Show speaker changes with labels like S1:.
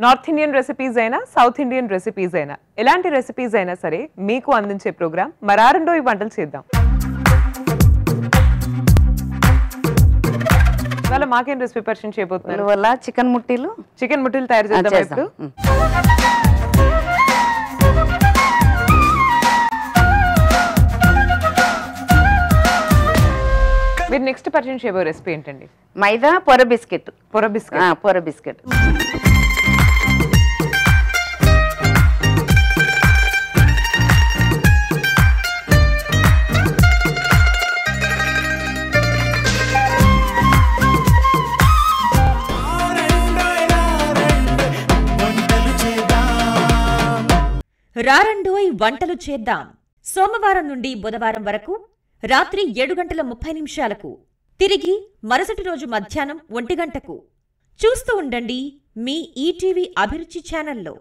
S1: North Indian recipes అయినా south Indian recipes అయినా ఎలాంటి రెసిపీస్ అయినా సరే మీకు అందించే ప్రోగ్రామ్ మరారెండో ఈ వంటలు చేద్దాం. ఇవాళ మాకేం రెసిపీ పరిచయం చేయబోతున్నారు?
S2: వల్ల చికెన్ ముట్టీలు
S1: తయారు చేద్దాం. ఇప్పుడు మీరు నెక్స్ట్ పరిచయం చేయబోయే రెసిపీ ఏంటండి?
S2: మైదా పొర బిస్కెట్. పొర బిస్కెట్
S3: రారండోయ్ వంటలు చేద్దాం. సోమవారం నుండి బుధవారం వరకు రాత్రి 7:30 తిరిగి మరుసటి రోజు మధ్యాహ్నం 1 గంటకు చూస్తూ ఉండండి మీ ఈటీవీ అభిరుచి ఛానల్లో.